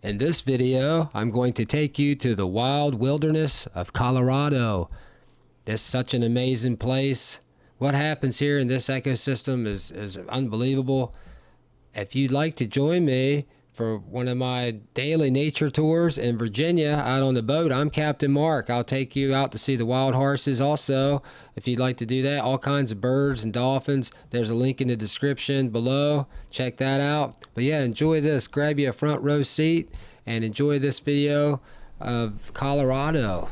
In this video, I'm going to take you to the wild wilderness of Colorado. It's such an amazing place. What happens here in this ecosystem is unbelievable. If you'd like to join me for one of my daily nature tours in Virginia out on the boat, I'm Captain Mark. I'll take you out to see the wild horses also. If you'd like to do that, all kinds of birds and dolphins. There's a link in the description below. Check that out. But yeah, enjoy this. Grab you a front row seat and enjoy this video of Colorado.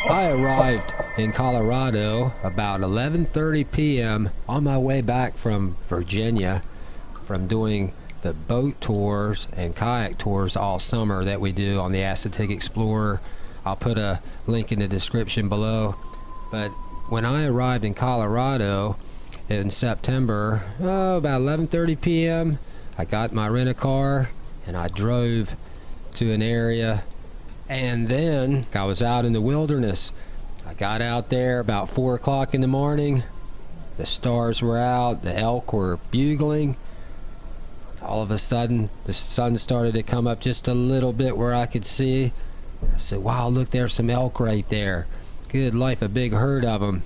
I arrived in Colorado about 11:30 p.m. on my way back from Virginia from doing the boat tours and kayak tours all summer that we do on the Chincoteague Explorer. I'll put a link in the description below. But when I arrived in Colorado in September, about 11:30 p.m., I got my rent-a-car and I drove to an area. And then I was out in the wilderness. I got out there about 4 o'clock in the morning. The stars were out, the elk were bugling. All of a sudden, the sun started to come up just a little bit where I could see. I said, wow, look, there's some elk right there. Good life, a big herd of them.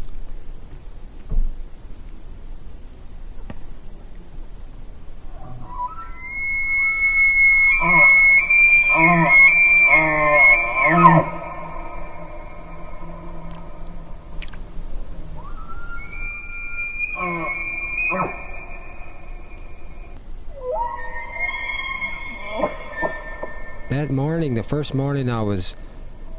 That morning, the first morning I was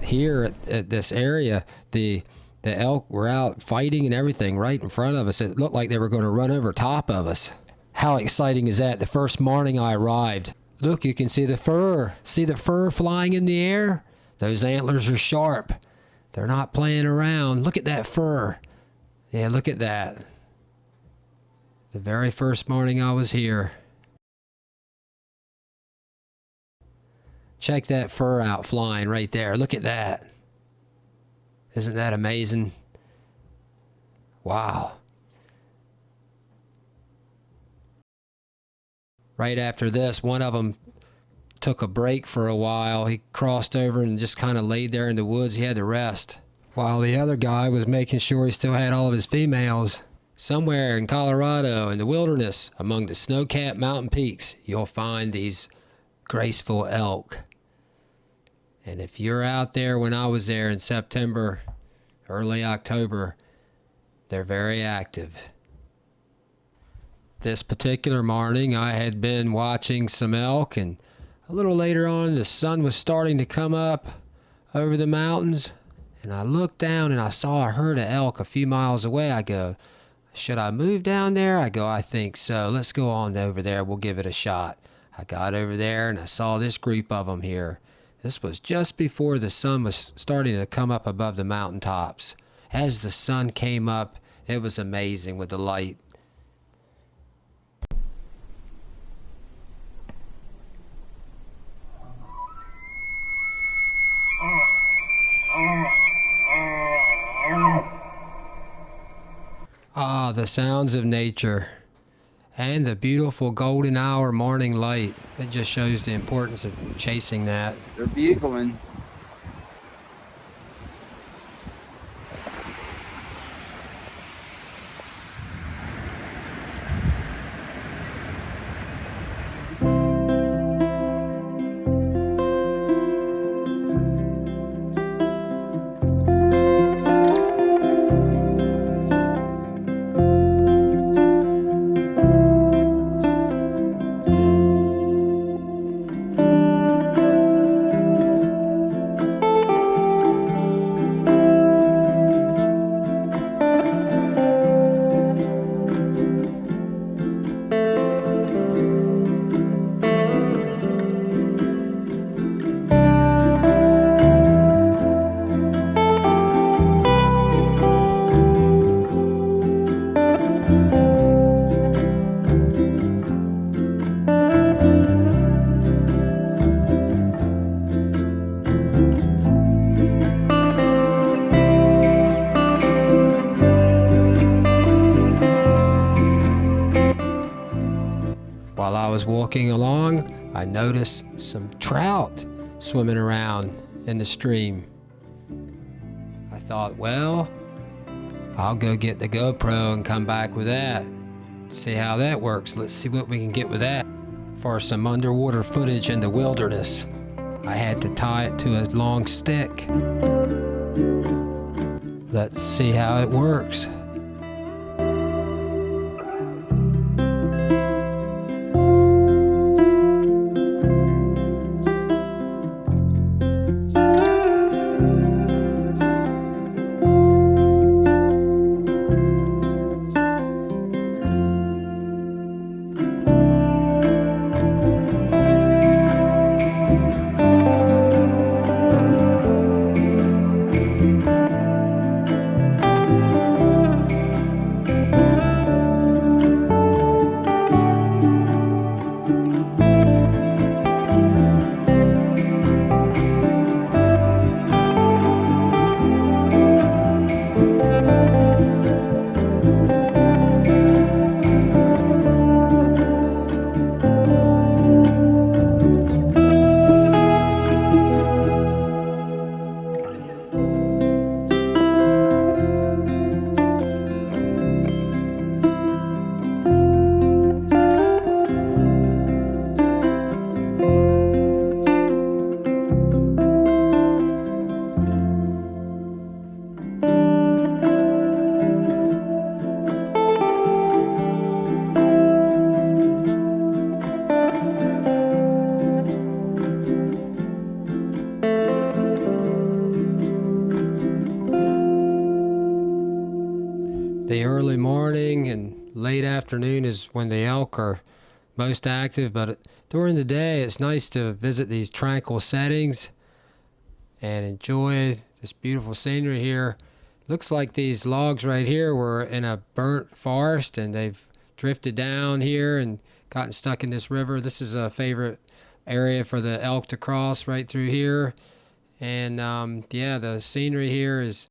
here at this area, the elk were out fighting and everything right in front of us. It looked like they were going to run over top of us. How exciting is that? The first morning I arrived. Look, you can see the fur. See the fur flying in the air? Those antlers are sharp. They're not playing around. Look at that fur. Yeah, look at that. The very first morning I was here. Check that fur out flying right there. Look at that. Isn't that amazing? Wow. Right after this, one of them took a break for a while. He crossed over and just kind of laid there in the woods. He had to rest. While the other guy was making sure he still had all of his females. Somewhere in Colorado, in the wilderness, among the snow-capped mountain peaks, you'll find these graceful elk. And if you're out there when I was there in September, early October, they're very active. This particular morning, I had been watching some elk, and a little later on, the sun was starting to come up over the mountains, and I looked down and I saw a herd of elk a few miles away. I go, should I move down there? I go, I think so. Let's go on over there. We'll give it a shot. I got over there and I saw this group of them here. This was just before the sun was starting to come up above the mountaintops. As the sun came up, it was amazing with the light. Ah, the sounds of nature. And the beautiful golden hour morning light. It just shows the importance of chasing that. They're bugling. Walking along, I noticed some trout swimming around in the stream. I thought, well, I'll go get the GoPro and come back with that. See how that works. Let's see what we can get with that for some underwater footage in the wilderness. I had to tie it to a long stick. Let's see how it works. The early morning and late afternoon is when the elk are most active, but during the day it's nice to visit these tranquil settings and enjoy this beautiful scenery here. Looks like these logs right here were in a burnt forest and they've drifted down here and gotten stuck in this river. This is a favorite area for the elk to cross, right through here. And yeah, the scenery here is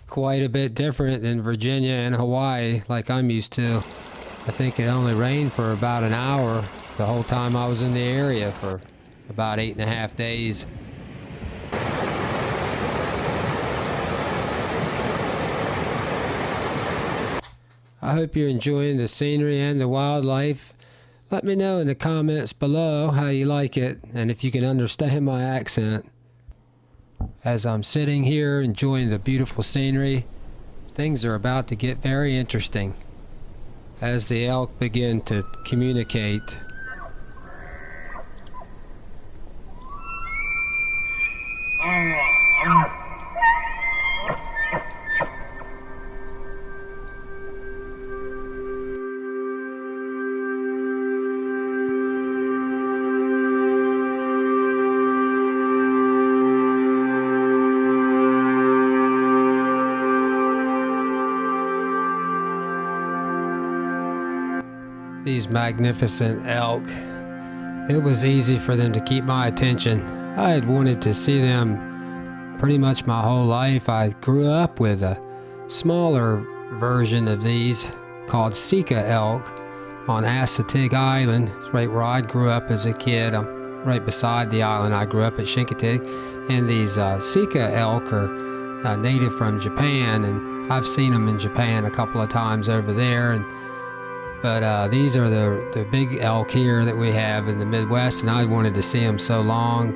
quite a bit different than Virginia and Hawaii like I'm used to. I think it only rained for about an hour the whole time I was in the area for about 8.5 days. I hope you're enjoying the scenery and the wildlife. Let me know in the comments below how you like it and if you can understand my accent. As I'm sitting here enjoying the beautiful scenery, things are about to get very interesting as the elk begin to communicate. These magnificent elk, it was easy for them to keep my attention. I had wanted to see them pretty much my whole life. I grew up with a smaller version of these called Sika elk on Chincoteague Island. It's right where I grew up as a kid. Right beside the island I grew up at Chincoteague. And these Sika elk are native from Japan, and I've seen them in Japan a couple of times over there. But these are the big elk here that we have in the Midwest, and I wanted to see them so long.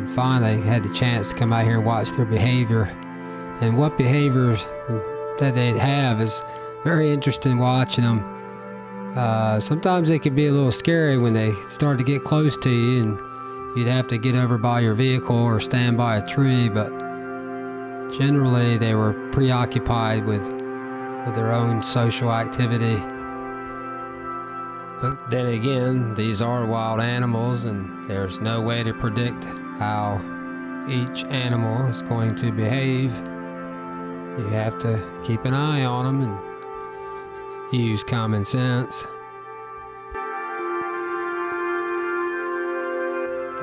Finally had the chance to come out here and watch their behavior. And what behaviors that they have is very interesting watching them. Sometimes they can be a little scary when they start to get close to you, and you'd have to get over by your vehicle or stand by a tree, but generally they were preoccupied with their own social activity. But then again, these are wild animals, and there's no way to predict how each animal is going to behave. You have to keep an eye on them and use common sense.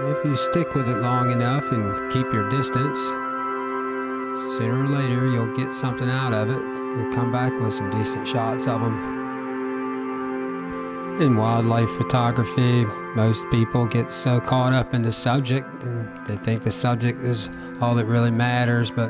If you stick with it long enough and keep your distance, sooner or later you'll get something out of it. We'll come back with some decent shots of them. In wildlife photography, most people get so caught up in the subject, and they think the subject is all that really matters, but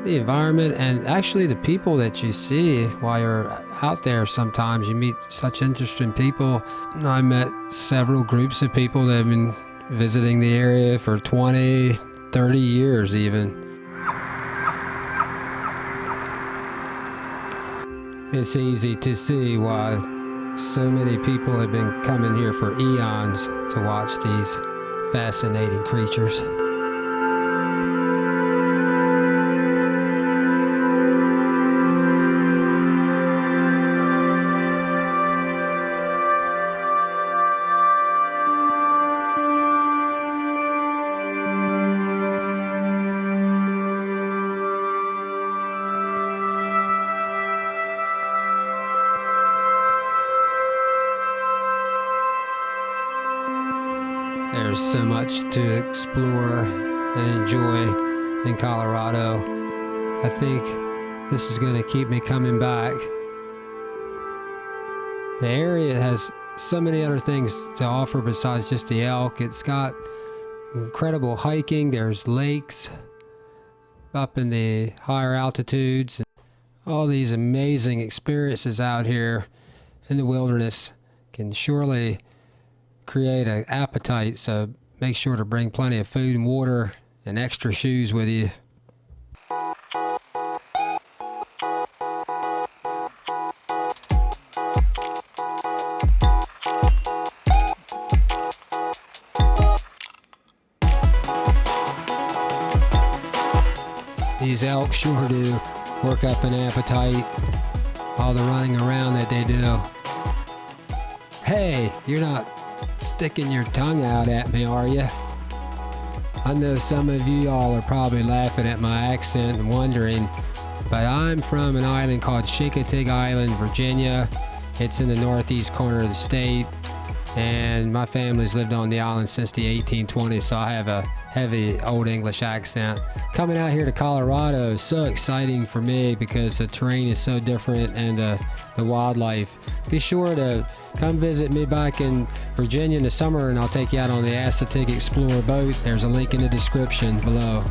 the environment and actually the people that you see while you're out there, sometimes you meet such interesting people. I met several groups of people that have been visiting the area for 20, 30 years even. It's easy to see why so many people have been coming here for eons to watch these fascinating creatures. There's so much to explore and enjoy in Colorado. I think this is going to keep me coming back. The area has so many other things to offer besides just the elk. It's got incredible hiking. There's lakes up in the higher altitudes. All these amazing experiences out here in the wilderness can surely create an appetite, so make sure to bring plenty of food and water and extra shoes with you. These elk sure do work up an appetite, all the running around that they do. Hey, you're not sticking your tongue out at me, are you? I know some of you all are probably laughing at my accent and wondering, but I'm from an island called Chincoteague Island, Virginia. It's in the northeast corner of the state, and my family's lived on the island since the 1820s, so I have a heavy Old English accent. Coming out here to Colorado is so exciting for me because the terrain is so different and the wildlife. Be sure to come visit me back in Virginia in the summer, and I'll take you out on the Chincoteague Explorer boat. There's a link in the description below.